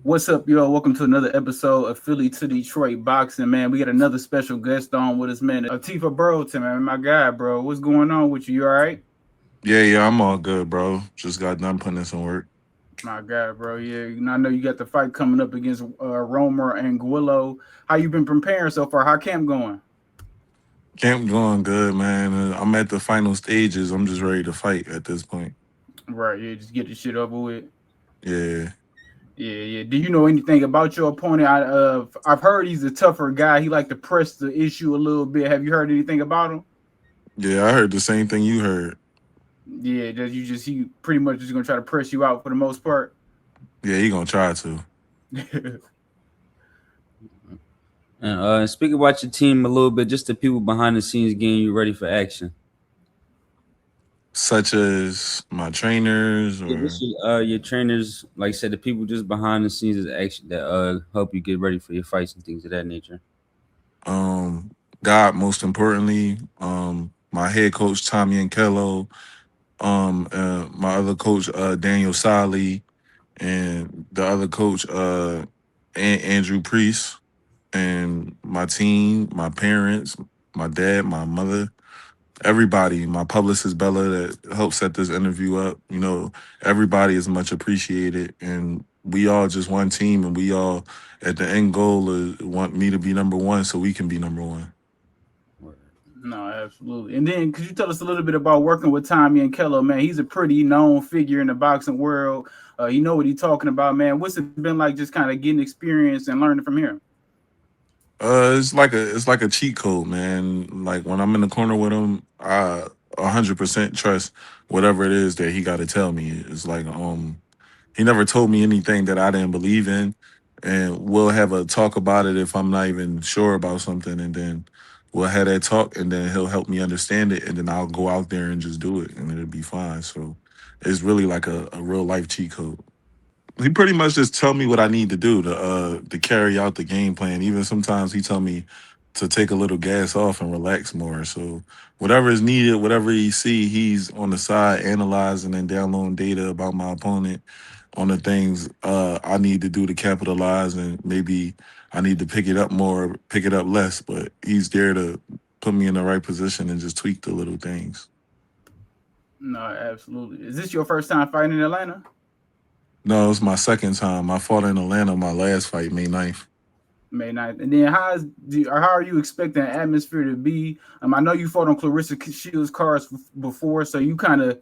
What's up, y'all? Welcome to another episode of Philly to Detroit Boxing, man. We got another special guest on with us, man. Atif Oberlton, man, my guy, bro. What's going on with you? You all right? Yeah, I'm all good, bro. Just got done putting in some work. My guy, bro. Yeah, I know you got the fight coming up against Romer and Guillo. How you been preparing so far? How camp going? Camp going good, man. I'm at the final stages. I'm just ready to fight at this point. Right, yeah, just get the shit over with. Yeah, Yeah. Do you know anything about your opponent? I've heard he's a tougher guy. He like to press the issue a little bit. Have you heard anything about him? yeah. I heard the same thing you heard. Yeah, he pretty much just gonna try to press you out for the most part. Yeah, he gonna try to. And speak about your team a little bit, just the people behind the scenes getting you ready for action. Such as my trainers Yeah, or just your trainers, like I said, the people just behind the scenes is action that help you get ready for your fights and things of that nature. um God, most importantly, my head coach Tommy and Kello, my other coach Daniel Solly, and the other coach Andrew Priest, and my team, my parents, my dad, my mother, everybody, my publicist Bella that helped set this interview up. Everybody is much appreciated, and we all just one team, and we all at the end goal is want me to be number one, so we can be number one. No, absolutely. And then, could you tell us a little bit about working with Tommy and Kello, man? He's a pretty known figure in the boxing world. You know what he's talking about, man. What's it been like, just kind of getting experience and learning from him? It's like a cheat code, man. Like when I'm in the corner with him, I 100% trust whatever it is that he got to tell me. It's like he never told me anything that I didn't believe in, and we'll have a talk about it if I'm not even sure about something, and then we'll have that talk, and then he'll help me understand it, and then I'll go out there and just do it, and it'll be fine. So it's really like a real life cheat code. He pretty much just tell me what I need to do to carry out the game plan. Even sometimes he tell me to take a little gas off and relax more. So whatever is needed, whatever he see, he's on the side analyzing and downloading data about my opponent on the things I need to do to capitalize, and maybe I need to pick it up more, pick it up less. But he's there to put me in the right position and just tweak the little things. No, absolutely. Is this your first time fighting in Atlanta? No, it's my second time. I fought in Atlanta my last fight, May 9th. May 9th. And then how are you expecting the atmosphere to be? I know you fought on Clarissa Shields cars before, so you kind of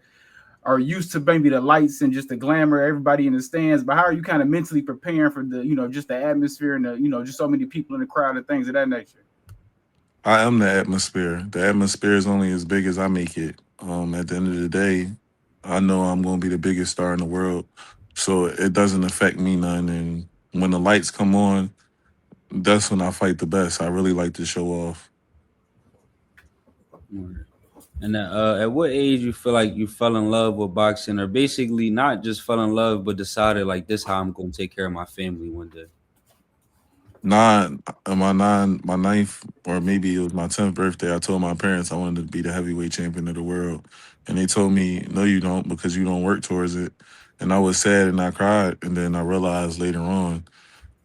are used to maybe the lights and just the glamour, everybody in the stands. But how are you kind of mentally preparing for just the atmosphere and just so many people in the crowd and things of that nature? I am the atmosphere. The atmosphere is only as big as I make it. At the end of the day, I know I'm going to be the biggest star in the world, so it doesn't affect me none. And when the lights come on, that's when I fight the best. I really like to show off. And at what age you feel like you fell in love with boxing, or basically not just fell in love, but decided like this how I'm gonna take care of my family one day? My ninth, or maybe it was my 10th birthday. I told my parents I wanted to be the heavyweight champion of the world, and they told me, "No, you don't, because you don't work towards it." And I was sad and I cried, and then I realized later on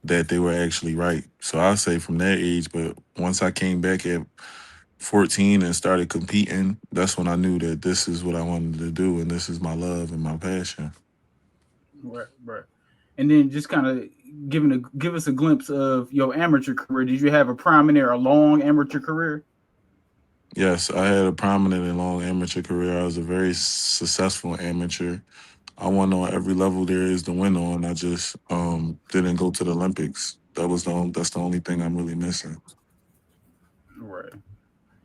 that they were actually right. So I say from that age, but once I came back at 14 and started competing, that's when I knew that this is what I wanted to do, and this is my love and my passion. Right. And then just kind of give us a glimpse of your amateur career. Did you have a prominent or long amateur career? Yes, I had a prominent and long amateur career. I was a very successful amateur. I won on every level there is to win on. I just didn't go to the Olympics. That's the only thing I'm really missing. Right.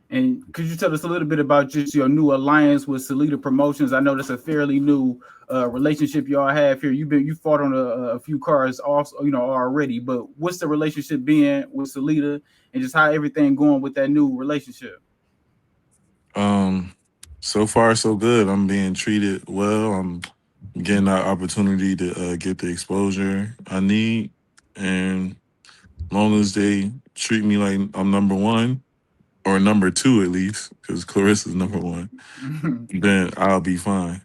And could you tell us a little bit about just your new alliance with Salida Promotions? I know that's a fairly new relationship y'all have here. You fought on a few cars also, already. But what's the relationship being with Salida, and just how everything going with that new relationship? Um, so far so good. I'm being treated well. I'm getting that opportunity to get the exposure I need, and long as they treat me like I'm number one or number two at least, because Clarissa's number one, then I'll be fine.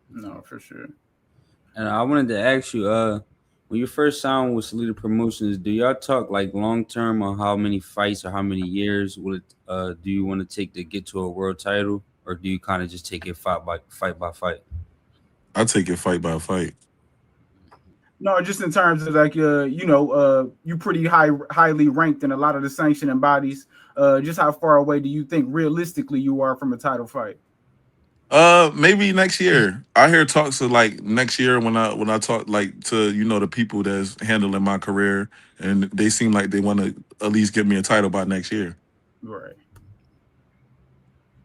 No, for sure. And I wanted to ask you, when you first signed with Salida Promotions, do y'all talk like long term on how many fights or how many years would do you want to take to get to a world title, or do you kind of just take it fight by fight? I take it fight by fight. No, just in terms of like you pretty highly ranked in a lot of the sanctioning bodies. Just how far away do you think realistically you are from a title fight? Maybe next year. I hear talks of like next year when I talk like to the people that's handling my career, and they seem like they want to at least give me a title by next year. Right.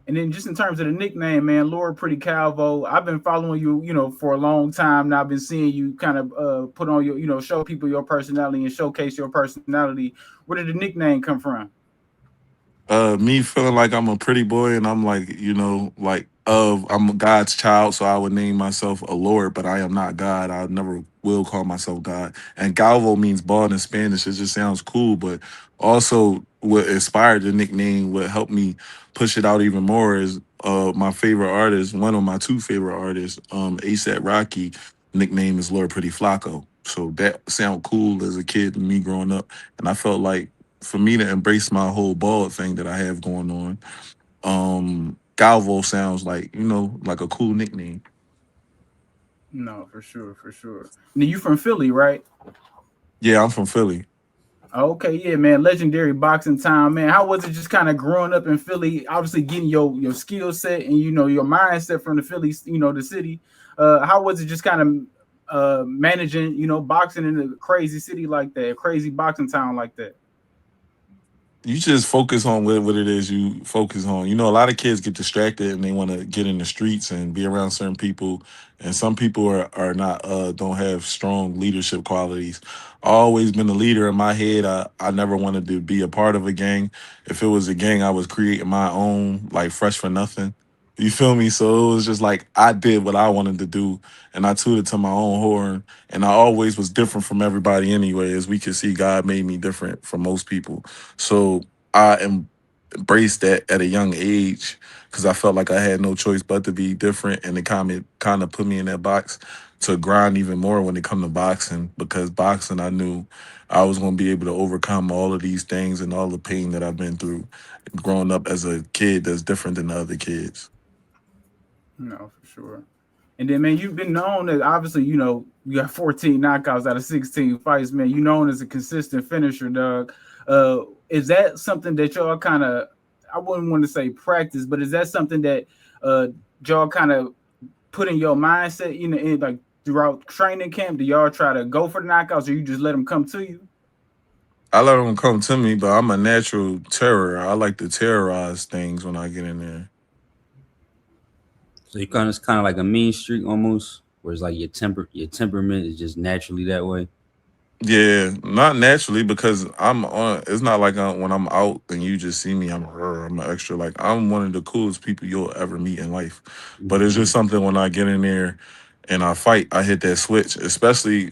And then just in terms of the nickname, man, Lord Pretty Calvo, I've been following you, for a long time now. I've been seeing you kind of put on your, show people your personality and showcase your personality. Where did the nickname come from? Me feeling like I'm a pretty boy, and I'm like, like I'm God's child, so I would name myself a Lord, but I am not God. I never will call myself God. And Galvo means bald in Spanish. It just sounds cool, but also what inspired the nickname, what helped me push it out even more is my favorite artist, one of my two favorite artists, ASAP Rocky, nickname is Lord Pretty Flacco. So that sound cool as a kid and me growing up. And I felt like for me to embrace my whole bald thing that I have going on, Galvo sounds like, like a cool nickname. No, for sure, for sure. And then you from Philly, right? Yeah, I'm from Philly. Okay, yeah, man. Legendary boxing time, man. How was it just kind of growing up in Philly? Obviously, getting your skill set and your mindset from the Philly, the city. How was it just kind of managing, boxing in a crazy city like that, a crazy boxing town like that? You just focus on what it is you focus on. A lot of kids get distracted and they want to get in the streets and be around certain people. And some people are not don't have strong leadership qualities. I always been a leader in my head. I never wanted to be a part of a gang. If it was a gang, I was creating my own, like fresh for nothing. You feel me? So it was just like I did what I wanted to do and I tooted to my own horn. And I always was different from everybody anyway. As we can see, God made me different from most people. So embraced that at a young age because I felt like I had no choice but to be different, and it kind of put me in that box to grind even more when it come to boxing. Because boxing, I knew I was going to be able to overcome all of these things and all the pain that I've been through growing up as a kid that's different than the other kids. No, for sure. And then, man, you've been known as obviously, you got 14 knockouts out of 16 fights, man. You known as a consistent finisher, Doug. Is that something that y'all kind of, I wouldn't want to say practice, but is that something that uh, y'all kind of put in your mindset, like throughout training camp? Do y'all try to go for the knockouts or you just let them come to you? I let them come to me, but I'm a natural terror. I like to terrorize things when I get in there. So you kind of it's kind of like a mean streak almost, where it's like your temperament is just naturally that way. Yeah, not naturally because I'm on. It's not like when I'm out and you just see me, I'm an extra. Like I'm one of the coolest people you'll ever meet in life. But it's just Mhm. something when I get in there and I fight, I hit that switch. Especially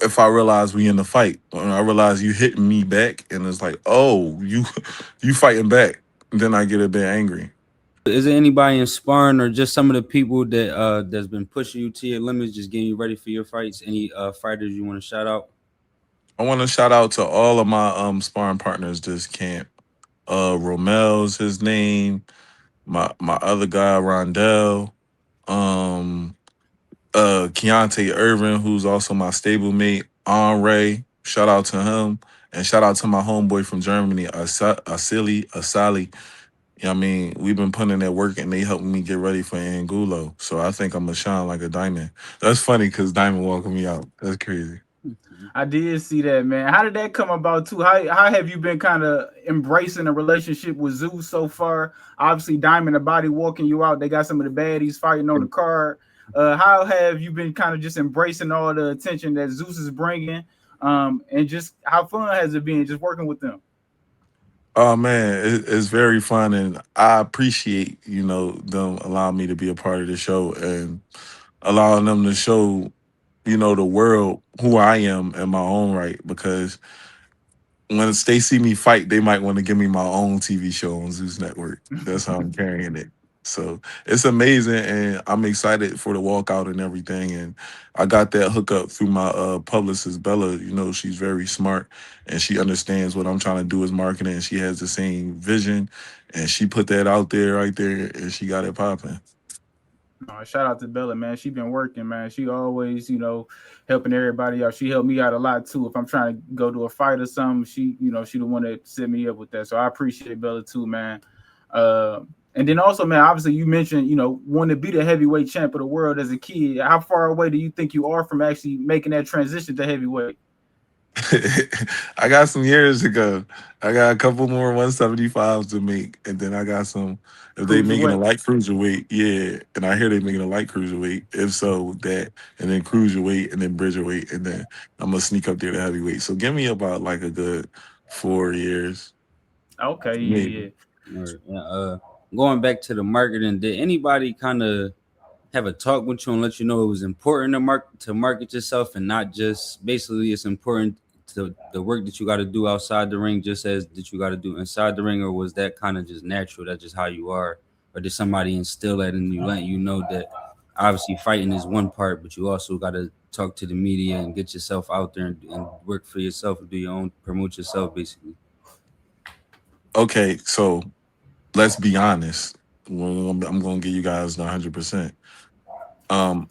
if I realize we in the fight. When I realize you hitting me back, and it's like, oh, you you fighting back. Then I get a bit angry. Is there anybody inspiring or just some of the people that's been pushing you to your limits, just getting you ready for your fights? Any fighters you want to shout out? I want to shout out to all of my sparring partners this camp. Romel's his name. My other guy, Rondell. Um, Keontae Irvin, who's also my stablemate, Henri. Shout out to him. And shout out to my homeboy from Germany, Asali. You know what I mean? We've been putting in that work and they helping me get ready for Angulo. So I think I'm gonna shine like a diamond. That's funny because Diamond walking me out. That's crazy. I did see that, man. How did that come about too? How have you been kind of embracing a relationship with Zeus so far? Obviously, Diamond and Body walking you out. They got some of the baddies fighting on the card. How have you been kind of just embracing all the attention that Zeus is bringing? And just how fun has it been just working with them? Oh man, it's very fun, and I appreciate them allowing me to be a part of the show and allowing them to show the world who I am in my own right. Because when they see me fight, they might want to give me my own TV show on Zeus Network. That's how I'm carrying it. So it's amazing, and I'm excited for the walkout and everything. And I got that hookup through my publicist Bella. You know, she's very smart, and she understands what I'm trying to do as marketing. And she has the same vision, and she put that out there right there, and she got it popping. No, shout out to Bella, man. She been working, man. She always, helping everybody out. She helped me out a lot too. If I'm trying to go to a fight or something, she the one that set me up with that. So I appreciate Bella too, man. Uh, and then also, man, obviously you mentioned, wanting to be the heavyweight champ of the world as a kid. How far away do you think you are from actually making that transition to heavyweight? I got some years to go. I got a couple more 175s to make, and then I got some. If they making a Cruiserweight. light cruiserweight, yeah, and I hear they making a light cruiserweight. If so, that, and then cruiserweight, and then bridgerweight, and then I'm gonna sneak up there to heavyweight. So give me about like a good 4 years, Okay, yeah, maybe. yeah. Or going back to the marketing, did anybody kind of have a talk with you and let you know it was important to market yourself and not just basically it's important to the work that you got to do outside the ring just as that you got to do inside the ring, or was that kind of just natural? That's just how you are, or did somebody instill that in you, letting you know that obviously fighting is one part, but you also got to talk to the media and get yourself out there and work for yourself and do your own promote yourself basically. Okay, so let's be honest. Well, I'm gonna give you guys the 100%.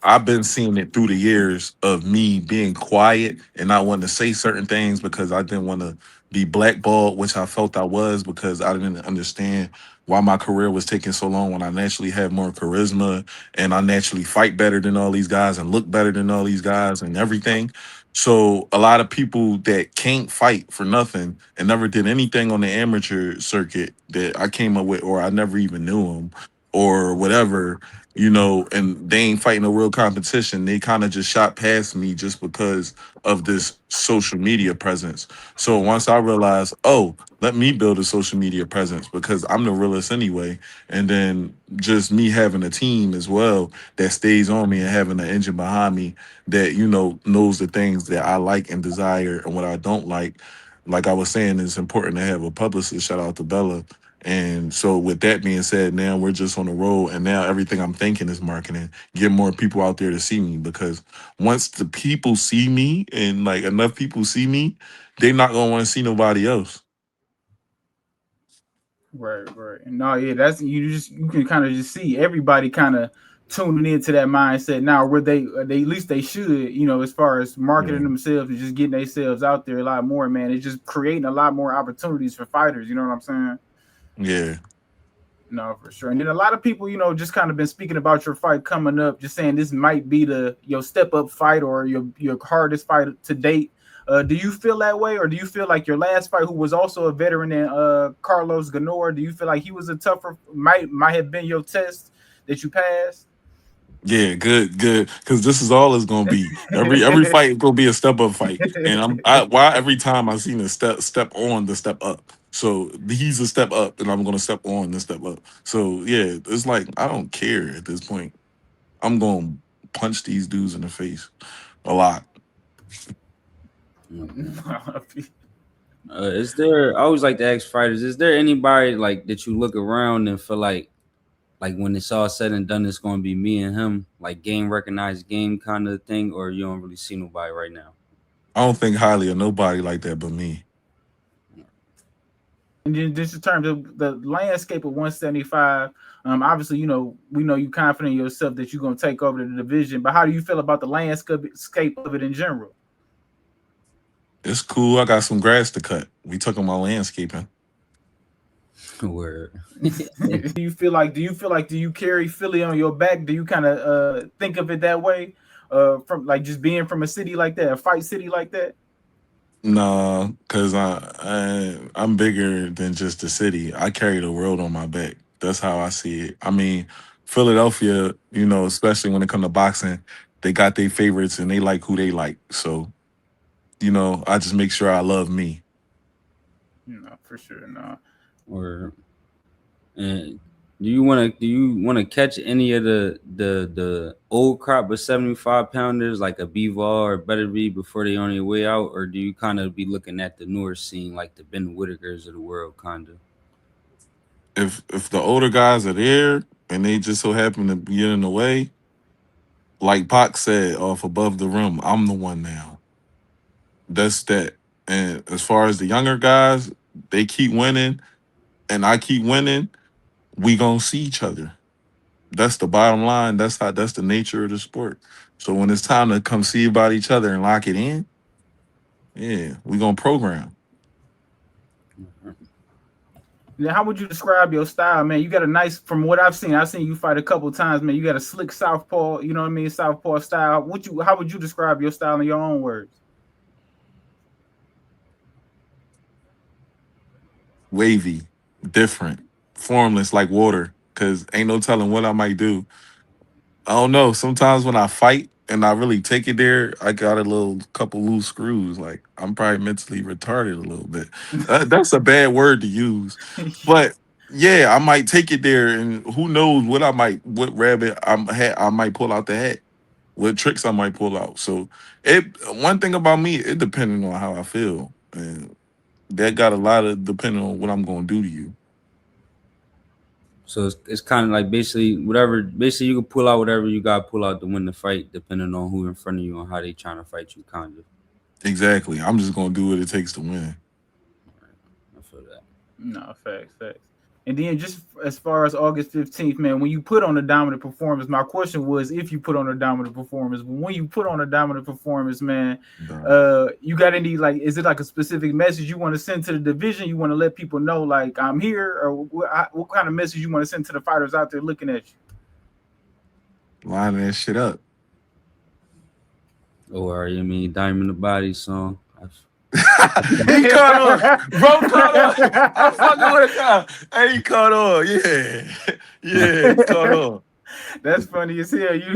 I've been seeing it through the years of me being quiet and not wanting to say certain things because I didn't want to be blackballed, which I felt I was because I didn't understand why my career was taking so long when I naturally have more charisma and I naturally fight better than all these guys and look better than all these guys and everything. So a lot of people that can't fight for nothing and never did anything on the amateur circuit that I came up with, or I never even knew them, or whatever, and they ain't fighting a real competition. They kind of just shot past me just because of this social media presence. So once I realized, oh, let me build a social media presence because I'm the realest anyway. And then just me having a team as well that stays on me and having an engine behind me that, knows the things that I like and desire and what I don't like. Like I was saying, it's important to have a publicist. Shout out to Bella. And so, with that being said, now we're just on the road, and now everything I'm thinking is marketing. Get more people out there to see me because once the people see me and like enough people see me, they're not gonna want to see nobody else. Right, right. And no, yeah, that's you can kind of just see everybody kind of tuning into that mindset now where they at least they should, as far as Yeah, marketing themselves and just getting themselves out there a lot more, man. It's just creating a lot more opportunities for fighters, you know what I'm saying? yeah, No, for sure. And then a lot of people, just kind of been speaking about your fight coming up, just saying this might be the your step up fight or your hardest fight to date. Do you feel that way, or do you feel like your last fight, who was also a veteran in Carlos Ganor, do you feel like he was a tougher might have been your test that you passed? yeah. Good, good. Because this is all it's gonna be. Every fight is gonna be a step up fight, and why every time I seen a step on the step up. So he's a step up, and I'm gonna step on the step up. So yeah, it's like I don't care at this point. I'm gonna punch these dudes in the face a lot. Okay. Is there? I always like to ask fighters: is there anybody like that you look around and feel like when it's all said and done, it's going to be me and him, like game recognized game kind of thing, or you don't really see nobody right now? I don't think highly of nobody like that but me. And then just in terms of the landscape of 175, obviously, we know you confident in yourself that you're gonna take over the division. But how do you feel about the landscape of it in general? It's cool. I got some grass to cut. We talking about landscaping. Where Do you carry Philly on your back? Do you kind of think of it that way? From like just being from a city like that, a fight city like that? Nah, cause I'm bigger than just the city. I carry the world on my back. That's how I see it. I mean, Philadelphia, especially when it comes to boxing, they got their favorites and they like who they like. So, I just make sure I love me. No, for sure, no. or and do you want to catch any of the old crop of 75 pounders like a Bivol or Better Be before they on their way out, or do you kind of be looking at the newer scene like the Ben Whitakers of the world, kind of? If the older guys are there and they just so happen to get in the way, like Pac said off Above the Rim, I'm the one now. That's that. And as far as the younger guys, they keep winning and I keep winning, we gonna see each other. That's the bottom line. That's the nature of the sport. So when it's time to come see about each other and lock it in, yeah, we gonna program. Now, how would you describe your style, man? You got a nice, from what I've seen you fight a couple times, man. You got a slick southpaw, you know what I mean, southpaw style. How would you describe your style in your own words? Wavy, different, formless like water. Cause ain't no telling what I might do. I don't know. Sometimes when I fight and I really take it there, I got a little couple loose screws. Like I'm probably mentally retarded a little bit. That's a bad word to use, but yeah, I might take it there, and who knows what rabbit I might pull out the hat, what tricks I might pull out. So it one thing about me, it depending on how I feel, and that got a lot of depending on what I'm gonna do to you. So it's kind of like basically whatever. Basically, you can pull out whatever you got to pull out to win the fight, depending on who in front of you and how they trying to fight you. Kind of. Exactly. I'm just gonna do what it takes to win. I feel that. No, facts, facts. And then just as far as August 15th, man, when you put on a dominant performance, my question was if you put on a dominant performance, but when you put on a dominant performance, man, you got any, like, is it like a specific message you want to send to the division? You want to let people know, like, I'm here, or what kind of message you want to send to the fighters out there looking at you? Lining that shit up. Or you mean Diamond the Body song? He caught on, bro. Caught on. I'm fucking with a guy. Hey, he caught on. Yeah, yeah, he caught on. That's funny as hell. You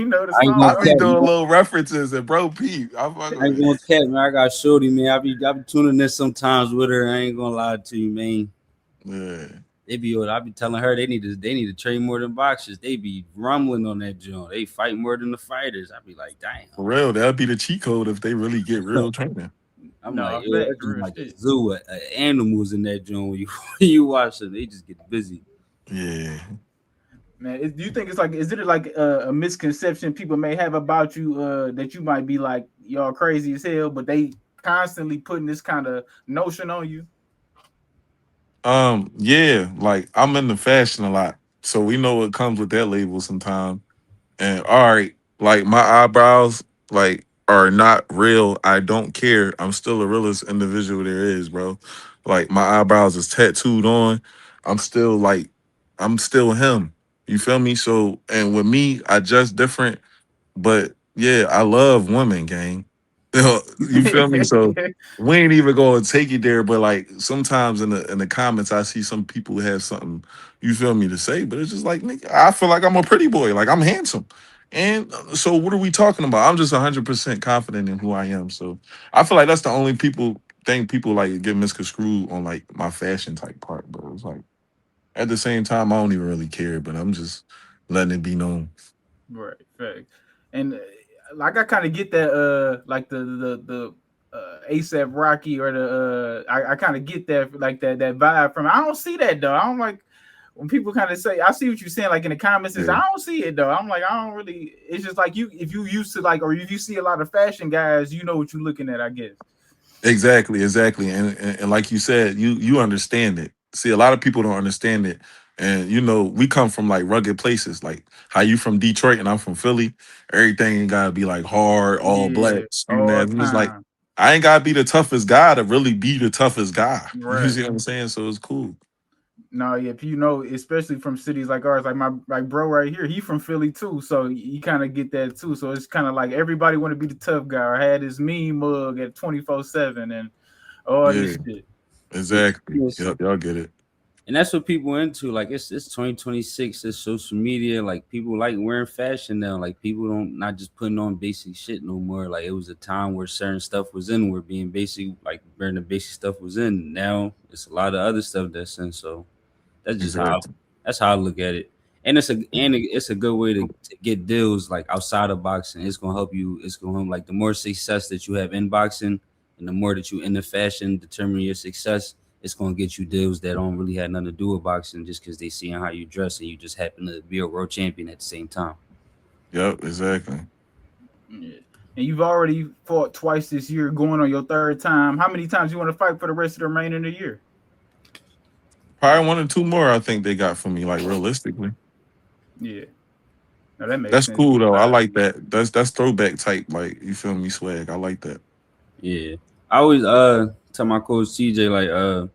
know the I ain't song. gonna I be cap, doing man. little references and bro Pete. I'm fucking I ain't with gonna cap, man. I got shorty, man. I be tuning in sometimes with her. I ain't gonna lie to you, man. yeah. I be telling her they need to train more than boxers. They be rumbling on that joint. They fight more than the fighters. I be like, damn. For real, that'd be the cheat code if they really get real training. I'm like, No, yo, facts, that's just real like a shit. zoo. Animals in that joint. When you when you watch them, they just get busy. Yeah, Man, do you think it's like, is it like a misconception people may have about you, that you might be like, y'all crazy as hell, but they constantly putting this kind of notion on you? yeah. Like I'm into fashion a lot, so we know what comes with that label sometimes. And all right, like my eyebrows, like are not real. I don't care. I'm still the realest individual there is, bro. Like my eyebrows is tattooed on. I'm still like, I'm still him. You feel me? So, and with me, I just different. But yeah, I love women, gang. You feel me? So we ain't even gonna take it there. But like sometimes in the comments, I see some people have something, you feel me, to say. But it's just like, nigga, I feel like I'm a pretty boy, like I'm handsome. And so what are we talking about? I'm just 100% confident in who I am. So I feel like that's the only people like get misconstrued on like my fashion type part. But it's like at the same time, I don't even really care. But I'm just letting it be known. Right, fact. And like I kind of get that, like the ASAP Rocky or I kind of get that, like that vibe from it. I don't see that though. I don't like when people kind of say, I see what you're saying, like in the comments, is Yeah. I don't see it though. I'm like, I don't really. It's just like if you used to like, or if you see a lot of fashion guys, you know what you're looking at, I guess. Exactly, exactly, and like you said, you understand it. See, a lot of people don't understand it, and we come from like rugged places, like how you from Detroit and I'm from Philly. Everything ain't gotta be like hard, all Yeah, black, student all ass. And it's like time. I ain't gotta be the toughest guy to really be the toughest guy. You Right. see what I'm saying? So it's cool. No, yeah, especially from cities like ours, like my like bro right here, he from Philly too, so you kind of get that too. So it's kind of like everybody want to be the tough guy, or had his mean mug at 24/7 and all Yeah, this shit. exactly. Yes. Yep, y'all get it. And that's what people into. Like it's 2026. It's social media. Like people like wearing fashion now. Like people don't not just putting on basic shit no more. Like it was a time where certain stuff was in, where being basic, like wearing the basic stuff was in. Now it's a lot of other stuff that's in. So that's just Exactly. that's how I look at it. And it's a good way to get deals like outside of boxing. It's gonna help you. It's gonna help, like the more success that you have in boxing, and the more that you in the fashion determine your success. it's gonna get you deals that don't really have nothing to do with boxing just because they seeing how you dress and you just happen to be a world champion at the same time. Yep, exactly. Yeah. And you've already fought twice this year, going on your third time. How many times you want to fight for the rest of the remainder of the year? Probably one or two more. I think they got for me. Like realistically, Yeah. No, that makes that's sense. cool though. I like that. That's throwback type. Like you feel me, swag. I like that. Yeah, I always tell my coach TJ like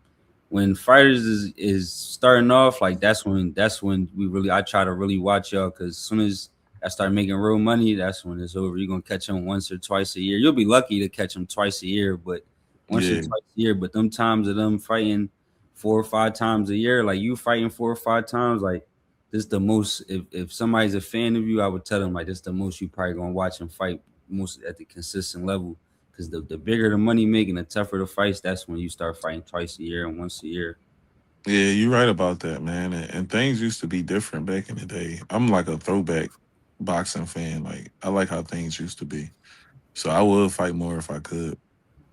when fighters is starting off, like that's when we really I try to really watch y'all because as soon as I start making real money, that's when it's over. You're gonna catch them once or twice a year. You'll be lucky to catch them twice a year, but once or Yeah, twice a year. But them times of them fighting 4 or 5 times a year, like you fighting 4 or 5 times, like this the most. If somebody's a fan of you, I would tell them like this the most you probably gonna watch them fight most at the consistent level. Because the bigger the money making, the tougher the fights. That's when you start fighting twice a year and once a year. yeah, you're right about that, man. And things used to be different back in the day. I'm like a throwback boxing fan. Like I like how things used to be. So I would fight more if I could.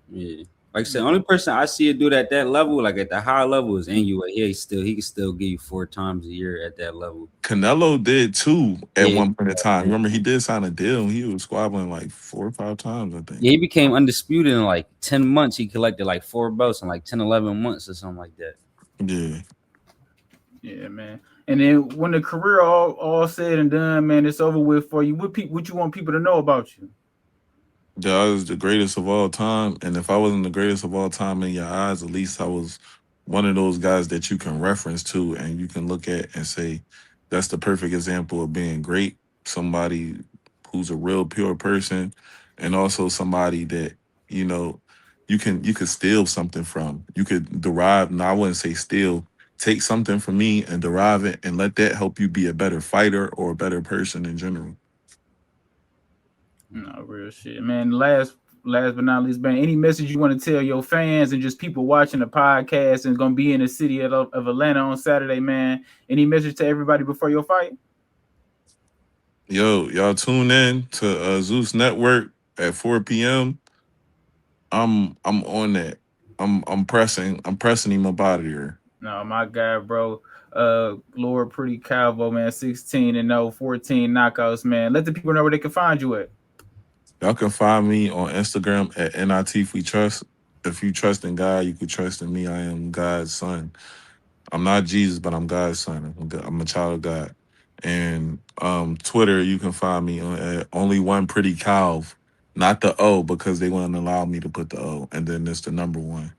Yeah. Like I said, only person I see it do that at that level, like at the high level, is Anua. He can still give you 4 times a year at that level. Canelo did too at Yeah. one point in time. Remember, he did sign a deal. And he was squabbling like 4 or 5 times, I think. Yeah, he became undisputed in like 10 months. He collected like 4 belts in like 10, 11 months or something like that. Yeah. Yeah, man. And then when the career all said and done, man, it's over with for you. What you want people to know about you? Yeah, I was the greatest of all time. And if I wasn't the greatest of all time in your eyes, at least I was one of those guys that you can reference to and you can look at and say, that's the perfect example of being great. Somebody who's a real pure person and also somebody that, you know, you could steal something from. You could derive, no, I wouldn't say steal, take something from me and derive it and let that help you be a better fighter or a better person in general. No, real shit, man. Last but not least, man. Any message you want to tell your fans and just people watching the podcast and gonna be in the city of Atlanta on Saturday, man? Any message to everybody before your fight? Yo, y'all tune in to Zeus Network at 4 p.m. I'm on that. I'm pressing him up out of here. No, my guy, bro. Lord Pretty Calvo, man. 16 and 0, 14 knockouts, man. Let the people know where they can find you at. Y'all can find me on Instagram at NIT We Trust. If you trust in God, you can trust in me. I am God's son. I'm not Jesus, but I'm God's son. I'm a child of God. And Twitter, you can find me on at only one pretty calv, not the O because they wouldn't allow me to put the O. And then there's the number one.